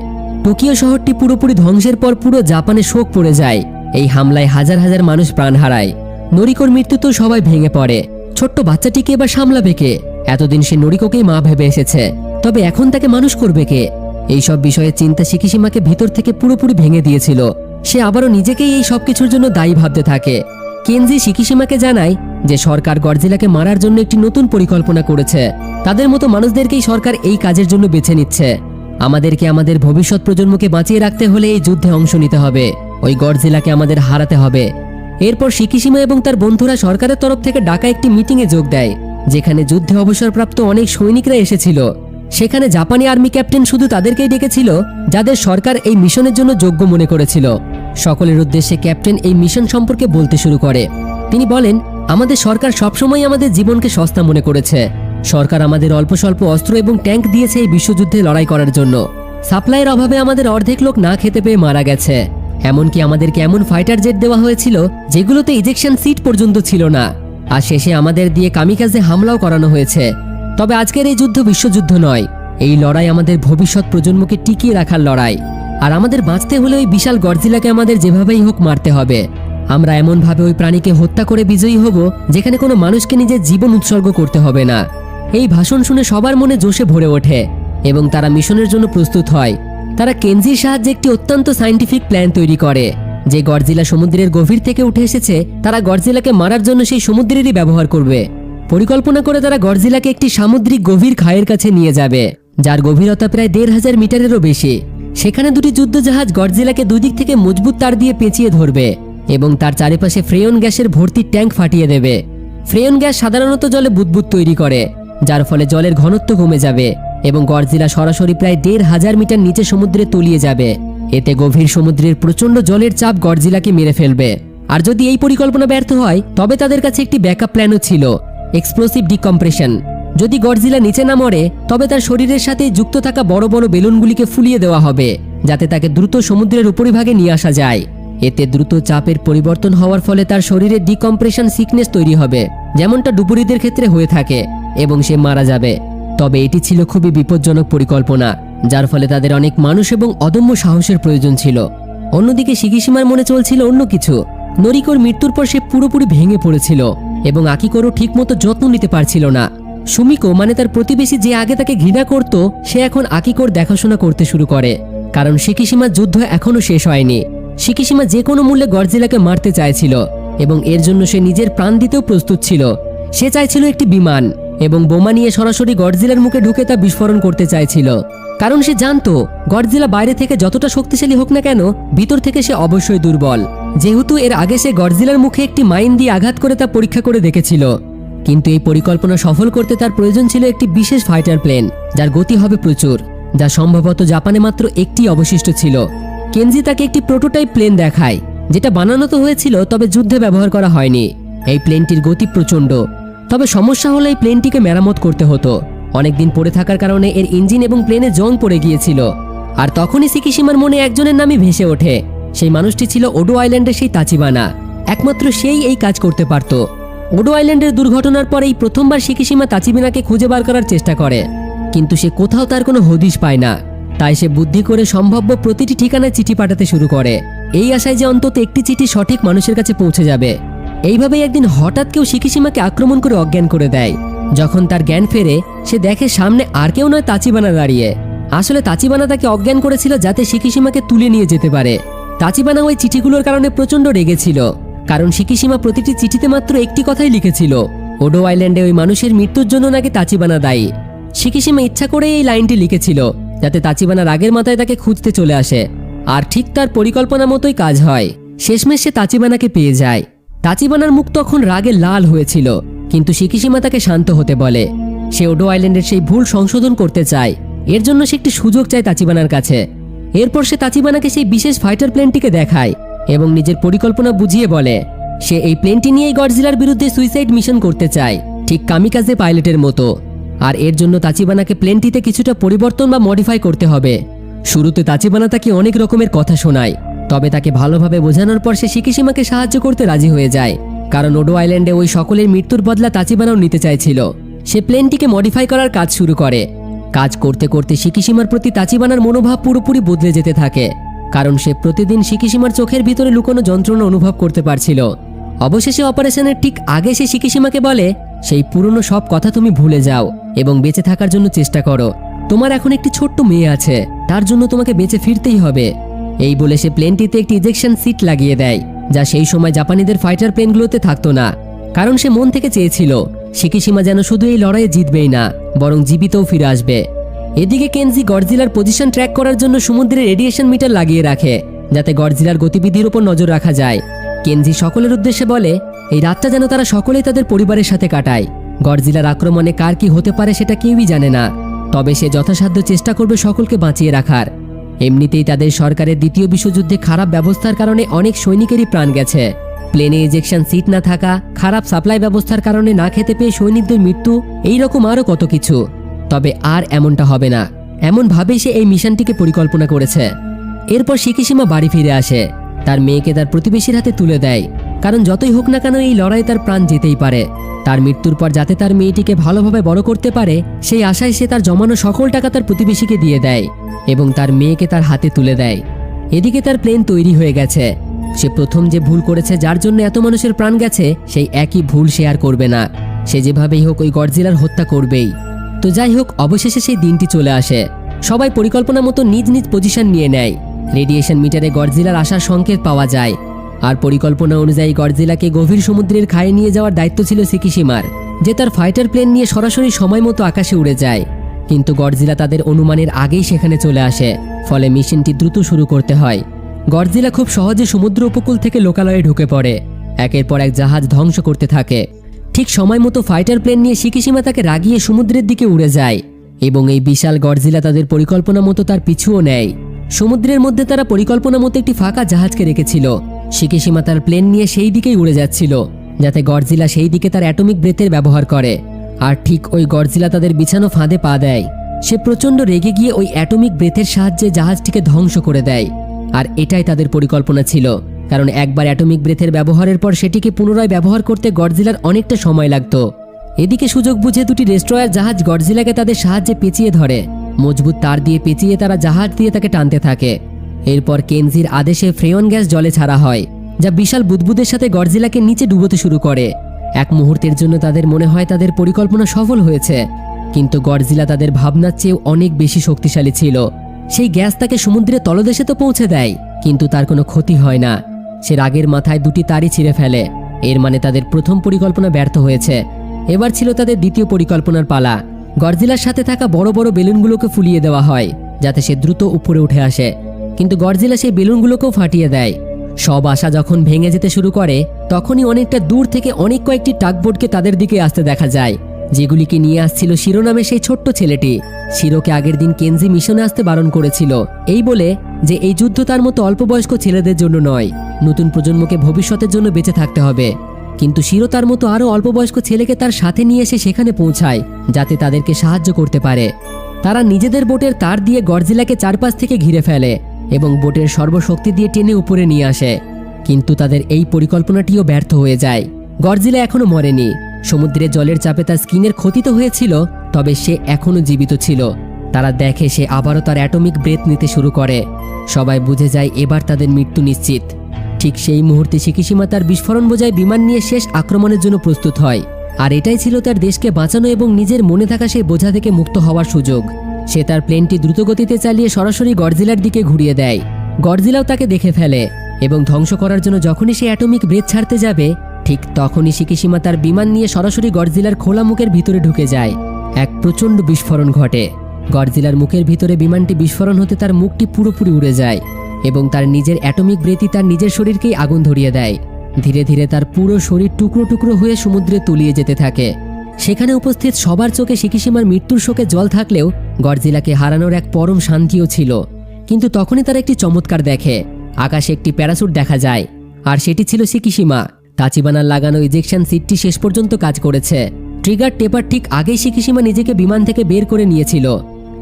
টোকিও শহরটি পুরোপুরি ধ্বংসের পর পুরো জাপানে শোক পড়ে যায়। এই হামলায় হাজার হাজার মানুষ প্রাণ হারায়। নরিকোর মৃত্যুতেও সবাই ভেঙে পড়ে। ছোট্ট বাচ্চাটিকে এবার সামলাবে কে? এতদিন সে নরিকোকেই মা ভেবে এসেছে, তবে এখন তাকে মানুষ করবে কে? এইসব বিষয়ে চিন্তা শিকিশিমাকে ভিতর থেকে পুরোপুরি ভেঙে দিয়েছিল। সে আবারও নিজেকেই এই সবকিছুর জন্য দায়ী ভাবতে থাকে। কেনজি শিকিশিমাকে জানায় যে সরকার গডজিলাকে মারার জন্য একটি নতুন পরিকল্পনা করেছে। তাদের মতো মানুষদেরকেই সরকার এই কাজের জন্য বেছে নিচ্ছে। আমাদেরকে আমাদের ভবিষ্যৎ প্রজন্মকে বাঁচিয়ে রাখতে হলে এই যুদ্ধে অংশ নিতে হবে। ওই গডজিলাকে আমাদের হারাতে হবে। এরপর শিকিশিমা এবং তার বন্ধুরা সরকারের তরফ থেকে ডাকা একটি মিটিংয়ে যোগ দেয়, যেখানে যুদ্ধে অবসরপ্রাপ্ত অনেক সৈনিকরা এসেছিল। সেখানে জাপানি আর্মি ক্যাপ্টেন শুধু তাদেরকেই ডেকেছিল যাদের সরকার এই মিশনের জন্য যোগ্য মনে করেছিল। সকলের উদ্দেশ্যে ক্যাপ্টেন এই মিশন সম্পর্কে বলতে শুরু করে। তিনি বলেন, আমাদের সরকার সবসময় আমাদের জীবনকে সস্তা মনে করেছে। সরকার আমাদের অল্প স্বল্প অস্ত্র এবং ট্যাঙ্ক দিয়েছে এই বিশ্বযুদ্ধে লড়াই করার জন্য। সাপ্লাইয়ের অভাবে আমাদের অর্ধেক লোক না খেতে পেয়ে মারা গেছে। এমনকি আমাদেরকে এমন ফাইটার জেট দেওয়া হয়েছিল যেগুলোতে ইজেকশন সিট পর্যন্ত ছিল না। আর শেষে আমাদের দিয়ে কামিকাজে হামলাও করানো হয়েছে। তবে আজকের এই যুদ্ধ বিশ্বযুদ্ধ নয়। এই লড়াই আমাদের ভবিষ্যৎ প্রজন্মকে টিকিয়ে রাখার লড়াই। আর আমাদের বাঁচতে হলে ওই বিশাল গডজিলাকে আমাদের যেভাবেই হোক মারতে হবে। আমরা এমনভাবে ওই প্রাণীকে হত্যা করে বিজয়ী হব যেখানে কোনো মানুষকে নিজের জীবন উৎসর্গ করতে হবে না। এই ভাষণ শুনে সবার মনে জোশে ভরে ওঠে এবং তারা মিশনের জন্য প্রস্তুত হয়। তারা কেনজির সাহায্যে একটি অত্যন্ত সায়েন্টিফিক প্ল্যান তৈরি করে। যে গডজিলা সমুদ্রের গভীর থেকে উঠে এসেছে, তারা গডজিলাকে মারার জন্য সেই সমুদ্রেরই ব্যবহার করবে। পরিকল্পনা করে তারা গডজিলাকে একটি সামুদ্রিক গভীর খায়ের কাছে নিয়ে যাবে, যার গভীরতা প্রায় ১,৫০০ মিটারেরও বেশি। সেখানে দুটি যুদ্ধজাহাজ গডজিলাকে দুদিক থেকে মজবুত তার দিয়ে পেঁচিয়ে ধরবে এবং তার চারিপাশে ফ্রেয়ন গ্যাসের ভর্তি ট্যাঙ্ক ফাটিয়ে দেবে। ফ্রেয়ন গ্যাস সাধারণত জলে বুদবুদ তৈরি করে, যার ফলে জলের ঘনত্ব কমে যাবে এবং গডজিলা সরাসরি প্রায় ১,৫০০ মিটার নিচে সমুদ্রে তলিয়ে যাবে। এতে গভীর সমুদ্রের প্রচণ্ড জলের চাপ গডজিলাকে মেরে ফেলবে। আর যদি এই পরিকল্পনা ব্যর্থ হয়, তবে তাদের কাছে একটি ব্যাকআপ প্ল্যানও ছিল, এক্সপ্লোসিভ ডিকম্প্রেশন। যদি গডজিলা নিচে না মরে, তবে তার শরীরের সাথে যুক্ত থাকা বড় বড় বেলুনগুলিকে ফুলিয়ে দেওয়া হবে, যাতে তাকে দ্রুত সমুদ্রের উপরিভাগে নিয়ে আসা যায়। এতে দ্রুত চাপের পরিবর্তন হওয়ার ফলে তার শরীরে ডিকম্প্রেশন সিকনেস তৈরি হবে, যেমনটা ডুবুরিদের ক্ষেত্রে হয়ে থাকে, এবং সে মারা যাবে। তবে এটি ছিল খুবই বিপজ্জনক পরিকল্পনা, যার ফলে তাদের অনেক মানুষ এবং অদম্য সাহসের প্রয়োজন ছিল। অন্যদিকে শিকিশিমার মনে চলছিল অন্য কিছু। নরিকোর মৃত্যুর পর সে পুরোপুরি ভেঙে পড়েছিল এবং আকিকোরও ঠিকমতো যত্ন নিতে পারছিল না। সুমিকো মানে তার প্রতিবেশী, যে আগে তাকে ঘৃণা করত, সে এখন আকিকোর দেখাশোনা করতে শুরু করে, কারণ শিকিশিমার যুদ্ধ এখনও শেষ হয়নি। শিকিশিমা যে কোনো মূল্যে গডজিলাকে মারতে চাইছিল এবং এর জন্য সে নিজের প্রাণ দিতেও প্রস্তুত ছিল। সে চাইছিল একটি বিমান এবং বোমা নিয়ে সরাসরি গডজিলার মুখে ঢুকে তা বিস্ফোরণ করতে চাইছিল, কারণ সে জানতো গডজিলা বাইরে থেকে যতটা শক্তিশালী হোক না কেন, ভিতর থেকে সে অবশ্যই দুর্বল। যেহেতু এর আগে সে গডজিলার মুখে একটি মাইন দিয়ে আঘাত করে তা পরীক্ষা করে দেখেছিল। কিন্তু এই পরিকল্পনা সফল করতে তার প্রয়োজন ছিল একটি বিশেষ ফাইটার প্লেন, যার গতি হবে প্রচুর, যা সম্ভবত জাপানে মাত্র একটি অবশিষ্ট ছিল। কেনজি তাকে একটি প্রোটোটাইপ প্লেন দেখায়, যেটা বানানো তো হয়েছিল, তবে যুদ্ধে ব্যবহার করা হয়নি। এই প্লেনটির গতি প্রচণ্ড, তবে সমস্যা হলো এই প্লেনটিকে মেরামত করতে হতো। অনেকদিন পড়ে থাকার কারণে এর ইঞ্জিন এবং প্লেনে জং পড়ে গিয়েছিল। আর তখনই শিকিশিমার মনে একজনের নামই ভেসে ওঠে। সেই মানুষটি ছিল ওডো আইল্যান্ডের সেই তাচিবানা। একমাত্র সেই এই কাজ করতে পারত। ওডো আইল্যান্ডের দুর্ঘটনার পর এই প্রথমবার শিকিশিমা তাচিবানাকে খুঁজে বার করার চেষ্টা করে, কিন্তু সে কোথাও তার কোনো হদিশ পায় না। তাই সে বুদ্ধি করে সম্ভাব্য প্রতিটি ঠিকানায় চিঠি পাঠাতে শুরু করে, এই আশায় যে অন্তত একটি চিঠি সঠিক মানুষের কাছে পৌঁছে যাবে। এইভাবেই একদিন হঠাৎ কেউ শিকিশিমাকে আক্রমণ করে অজ্ঞান করে দেয়। যখন তার জ্ঞান ফেরে, সে দেখে সামনে আর কেউ নয়, তাচিবানা দাঁড়িয়ে। আসলে তাচিবানা তাকে অজ্ঞান করেছিল যাতে শিকিশিমাকে তুলে নিয়ে যেতে পারে। তাচিবানা ওই চিঠিগুলোর কারণে প্রচণ্ড রেগেছিল, কারণ শিকিশিমা প্রতিটি চিঠিতে মাত্র একটি কথাই লিখেছিল, ওডো আইল্যান্ডে ওই মানুষের মৃত্যুর জন্য নাকি তাচিবানা দায়ী। শিকিশিমা ইচ্ছা করে এই লাইনটি লিখেছিল, যাতে তাচিবানা রাগের মাথায় তাকে খুঁজতে চলে আসে। আর ঠিক তার পরিকল্পনা মতোই কাজ হয়। শেষমেশ সে তাচিবানাকে পেয়ে যায়। তাচিবানার মুখ তখন রাগে লাল হয়েছিল, কিন্তু শিকিশিমা তাকে শান্ত হতে বলে। সে ওডো আইল্যান্ডের সেই ভুল সংশোধন করতে চায়, এর জন্য সে একটি সুযোগ চায় তাচিবানার কাছে। এরপর সে তাচিবানাকে সেই বিশেষ ফাইটার প্লেনটিকে দেখায় এবং নিজের পরিকল্পনা বুঝিয়ে বলে সে এই প্লেনটি নিয়েই গডজিলার বিরুদ্ধে সুইসাইড মিশন করতে চায়, ঠিক কামিকাজে পাইলটের মতো। আর এর জন্য তাচিবানাকে প্লেনটিতে কিছুটা পরিবর্তন বা মডিফাই করতে হবে। শুরুতে তাচিবানা তাকে অনেক রকমের কথা শোনায়, তবে তাকে ভালোভাবে বোঝানোর পর সে শিকিশিমাকে সাহায্য করতে রাজি হয়ে যায়, কারণ ওডো আইল্যান্ডে ওই সকলের মৃত্যুর বদলা তাচিবানাও নিতে চাইছিল। সে প্লেনটিকে মডিফাই করার কাজ শুরু করে। কাজ করতে করতে শিকিশিমার প্রতি তাচিবানার মনোভাব পুরোপুরি বদলে যেতে থাকে, কারণ সে প্রতিদিন শিকিশিমার চোখের ভিতরে লুকোনো যন্ত্রণা অনুভব করতে পারছিল। অবশেষে অপারেশনের ঠিক আগে সে শিকিশিমাকে বলে, সেই পুরনো সব কথা তুমি ভুলে যাও এবং বেঁচে থাকার জন্য চেষ্টা করো। তোমার এখন একটি ছোট্ট মেয়ে আছে, তার জন্য তোমাকে বেঁচে ফিরতেই হবে। এই বলে সে প্লেনটিতে একটি ইজেকশন সিট লাগিয়ে দেয়, যা সেই সময় জাপানিদের ফাইটার প্লেনগুলোতে থাকতো না, কারণ সে মন থেকে চেয়েছিল শিকিশিমা যেন শুধু এই লড়াইয়ে জিতবেই না, বরং জীবিতও ফিরে আসবে। এদিকে কেনজি গডজিলার পজিশন ট্র্যাক করার জন্য সমুদ্রের রেডিয়েশন মিটার লাগিয়ে রাখে, যাতে গডজিলার গতিবিধির উপর নজর রাখা যায়। কেনজি সকলের উদ্দেশ্যে বলে এই রাতটা যেন তারা সকলেই তাদের পরিবারের সাথে কাটায়। গডজিলার আক্রমণে কার কি হতে পারে সেটা কেউই জানে না, তবে সে যথাসাধ্য চেষ্টা করবে সকলকে বাঁচিয়ে রাখার। এমনিতেই তাদের সরকারের দ্বিতীয় বিশ্বযুদ্ধে খারাপ ব্যবস্থার কারণে অনেক সৈনিকেরই প্রাণ গেছে। প্লেনে ইজেকশন সিট না থাকা, খারাপ সাপ্লাই ব্যবস্থার কারণে না খেতে পেয়ে সৈনিকদের মৃত্যু, এইরকম আরও কত কিছু। তবে আর এমনটা হবে না, এমনভাবেই সে এই মিশনটিকে পরিকল্পনা করেছে। এরপর শিকিশিমা বাড়ি ফিরে আসে, তার মেয়েকে তার প্রতিবেশীর হাতে তুলে দেয়, কারণ যতই হোক না কেন এই লড়াই তার প্রাণ যেতেই পারে। তার মৃত্যুর পর যাতে তার মেয়েটিকে ভালোভাবে বড় করতে পারে সেই আশায় সে তার জমানো সকল টাকা তার প্রতিবেশীকে দিয়ে দেয় এবং তার মেয়েকে তার হাতে তুলে দেয়। এদিকে তার প্লেন তৈরি হয়ে গেছে। সে প্রথম যে ভুল করেছে, যার জন্য এত মানুষের প্রাণ গেছে, সেই একই ভুল সে আর করবে না। সে যেভাবেই হোক ওই গডজিলার হত্যা করবেই। তো যাই হোক, অবশেষে সেই দিনটি চলে আসে। সবাই পরিকল্পনা মতো নিজ নিজ পজিশন নিয়ে নেয়। রেডিয়েশন মিটারে গডজিলার আসার সংকেত পাওয়া যায়, আর পরিকল্পনা অনুযায়ী গডজিলাকে গভীর সমুদ্রের খায়ে নিয়ে যাওয়ার দায়িত্ব ছিল শিকিশিমার, যে তার ফাইটার প্লেন নিয়ে সরাসরি সময় মতো আকাশে উড়ে যায়। কিন্তু গডজিলা তাদের অনুমানের আগেই সেখানে চলে আসে, ফলে মিশনটি দ্রুত শুরু করতে হয়। গডজিলা খুব সহজে সমুদ্র উপকূল থেকে লোকালয়ে ঢুকে পড়ে, একের পর এক জাহাজ ধ্বংস করতে থাকে। ঠিক সময় মতো ফাইটার প্লেন নিয়ে শিকিশিমা তাকে রাগিয়ে সমুদ্রের দিকে উড়ে যায় এবং এই বিশাল গডজিলা তাদের পরিকল্পনা মতো তার পিছুও নেয়। সমুদ্রের মধ্যে তারা পরিকল্পনা মতো একটি ফাঁকা জাহাজকে রেখেছিল। শিকিশিমা তার প্লেন নিয়ে সেই দিকেই উড়ে যাচ্ছিল, যাতে গডজিলা সেই দিকে তার অ্যাটমিক ব্রেথের ব্যবহার করে। আর ঠিক ওই গডজিলা তাদের বিছানো ফাঁদে পা দেয়। সে প্রচণ্ড রেগে গিয়ে ওই অ্যাটমিক ব্রেথের সাহায্যে জাহাজটিকে ধ্বংস করে দেয়। আর এটাই তাদের পরিকল্পনা ছিল, কারণ একবার অ্যাটমিক ব্রেথের ব্যবহারের পর সেটিকে পুনরায় ব্যবহার করতে গডজিলার অনেকটা সময় লাগতো। এদিকে সুযোগ বুঝে দুটি ডেস্ট্রয়ার জাহাজ গডজিলাকে তাদের সাহায্যে পেঁচিয়ে ধরে। মজবুত তার দিয়ে পেঁচিয়ে তারা জাহাজ দিয়ে তাকে টানতে থাকে। এরপর কেনজির আদেশে ফ্রেয়ন গ্যাস জলে ছাড়া হয়, যা বিশাল বুদবুদের সাথে গডজিলাকে নিচে ডুবোতে শুরু করে। এক মুহূর্তের জন্য তাদের মনে হয় তাদের পরিকল্পনা সফল হয়েছে, কিন্তু গডজিলা তাদের ভাবনার চেয়েও অনেক বেশি শক্তিশালী ছিল। সেই গ্যাস তাকে সমুদ্রের তলদেশে তো পৌঁছে দেয়, কিন্তু তার কোনো ক্ষতি হয় না। সে রাগের মাথায় দুটি তারই ছিঁড়ে ফেলে। এর মানে তাদের প্রথম পরিকল্পনা ব্যর্থ হয়েছে। এবার ছিল তাদের দ্বিতীয় পরিকল্পনার পালা। গডজিলার সাথে থাকা বড় বড় বেলুনগুলোকে ফুলিয়ে দেওয়া হয়, যাতে সে দ্রুত উপরে উঠে আসে, কিন্তু গডজিলা সেই বেলুনগুলোকেও ফাটিয়ে দেয়। সব আশা যখন ভেঙে যেতে শুরু করে, তখনই অনেকটা দূর থেকে অনেক কয়েকটি টাগবোটকে তাদের দিকে আসতে দেখা যায়, যেগুলিকে নিয়ে আসছিল শিরো নামে সেই ছোট্ট ছেলেটি। শিরোকে আগের দিন কেনজি মিশনে আসতে বারণ করেছিল, এই বলে যে এই যুদ্ধ তার মতো অল্প বয়স্ক ছেলেদের জন্য নয়, নতুন প্রজন্মকে ভবিষ্যতের জন্য বেঁচে থাকতে হবে। কিন্তু শিরো তার মতো আরও অল্প বয়স্ক ছেলেকে তার সাথে নিয়ে এসে সেখানে পৌঁছায়, যাতে তাদেরকে সাহায্য করতে পারে। তারা নিজেদের বোটের তার দিয়ে গডজিলাকে চারপাশ থেকে ঘিরে ফেলে এবং বোটের সর্বশক্তি দিয়ে টেনে উপরে নিয়ে আসে। কিন্তু তাদের এই পরিকল্পনাটিও ব্যর্থ হয়ে যায়। গডজিলা এখনো মরেনি। সমুদ্রের জলের চাপে তার স্কিনের ক্ষতি তো হয়েছিল, তবে সে এখনো জীবিত ছিল। তারা দেখে সে আবারও তার অ্যাটমিক ব্রেথ নিতে শুরু করে। সবাই বুঝে যায় এবার তাদের মৃত্যু নিশ্চিত। ঠিক সেই মুহূর্তে শিকিশিমা তার বিস্ফোরণ বোঝায় বিমান নিয়ে শেষ আক্রমণের জন্য প্রস্তুত হয়। আর এটাই ছিল তার দেশকে বাঁচানো এবং নিজের মনে থাকা সেই বোঝা থেকে মুক্ত হওয়ার সুযোগ। সে তার প্লেনটি দ্রুতগতিতে চালিয়ে সরাসরি গডজিলার দিকে ঘুরিয়ে দেয়। গডজিলাও তাকে দেখে ফেলে এবং ধ্বংস করার জন্য যখনই সে অ্যাটমিক ব্রেথ ছাড়তে যাবে, ঠিক তখনই শিকিশিমা তার বিমান নিয়ে সরাসরি গডজিলার খোলা মুখের ভিতরে ঢুকে যায়। এক প্রচণ্ড বিস্ফোরণ ঘটে। গডজিলার মুখের ভিতরে বিমানটি বিস্ফোরণ হতে তার মুখটি পুরোপুরি উড়ে যায় এবং তার নিজের অ্যাটমিক ব্রেথই তার নিজের শরীরকেই আগুন ধরিয়ে দেয়। ধীরে ধীরে তার পুরো শরীর টুকরো টুকরো হয়ে সমুদ্রে তলিয়ে যেতে থাকে। সেখানে উপস্থিত সবার চোখে শিকিশিমার মৃত্যুর শোকে জল থাকলেও গডজিলাকে হারানোর এক পরম শান্তিও ছিল। কিন্তু তখনই তারা একটি চমৎকার দেখে। আকাশে একটি প্যারাসুট দেখা যায়, আর সেটি ছিল শিকিশিমা। তাচিবানার লাগানো ইজেকশন সিটটি শেষ পর্যন্ত কাজ করেছে। ট্রিগার টেপার ঠিক আগেই শিকিশিমা নিজেকে বিমান থেকে বের করে নিয়েছিল।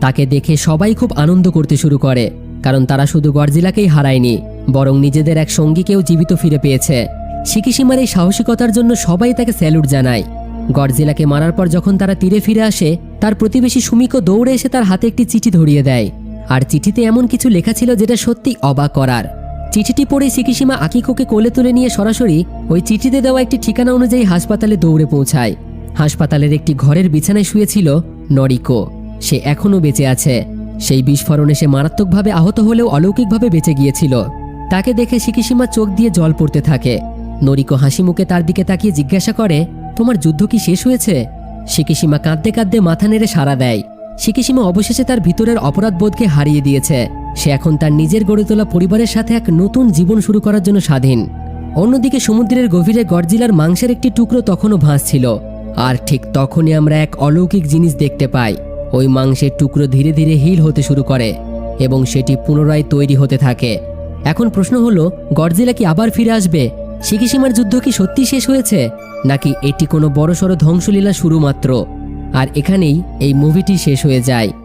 তাকে দেখে সবাই খুব আনন্দ করতে শুরু করে, কারণ তারা শুধু গডজিলাকেই হারায়নি, বরং নিজেদের এক সঙ্গীকেও জীবিত ফিরে পেয়েছে। শিকিশিমার এই সাহসিকতার জন্য সবাই তাকে স্যালুট জানায়। গডজিলাকে মারার পর যখন তারা তীরে ফিরে আসে, তার প্রতিবেশী সুমিকো দৌড়ে এসে তার হাতে একটি চিঠি ধরিয়ে দেয়। আর চিঠিতে এমন কিছু লেখা ছিল যেটা সত্যি অবাক করার। চিঠিটি পড়ে শিকিশিমা আকিকোকে কোলে তুলে নিয়ে সরাসরি ওই চিঠিতে দেওয়া একটি ঠিকানা অনুযায়ী হাসপাতালে দৌড়ে পৌঁছায়। হাসপাতালের একটি ঘরের বিছানায় শুয়েছিল নরিকো। সে এখনও বেঁচে আছে। সেই বিস্ফোরণে সে মারাত্মকভাবে আহত হলেও অলৌকিকভাবে বেঁচে গিয়েছিল। তাকে দেখে শিকিশিমা চোখ দিয়ে জল পড়তে থাকে। নরিকো হাসি মুখে তার দিকে তাকিয়ে জিজ্ঞাসা করে, তোমার যুদ্ধ কি শেষ হয়েছে? শিকিশিমা কাঁদতে কাঁদতে মাথা নেড়ে সাড়া দেয়। শিকিশিমা অবশেষে তার ভিতরের অপরাধবোধকে হারিয়ে দিয়েছে। সে এখন তার নিজের গড়ে তোলা পরিবারের সাথে এক নতুন জীবন শুরু করার জন্য স্বাধীন। অন্যদিকে সমুদ্রের গভীরে গডজিলার মাংসের একটি টুকরো তখনও ভাসছিল। আর ঠিক তখনই আমরা এক অলৌকিক জিনিস দেখতে পাই। ওই মাংসের টুকরো ধীরে ধীরে হিল হতে শুরু করে এবং সেটি পুনরায় তৈরি হতে থাকে। এখন প্রশ্ন হলো, গডজিলা কি আবার ফিরে আসবে? শিকিশিমার যুদ্ধ কি সত্যি শেষ হয়েছে, নাকি এটি কোনো বড়সড় ধ্বংসলীলা শুরু মাত্র? আর এখানেই এই মুভিটি শেষ হয়ে যায়।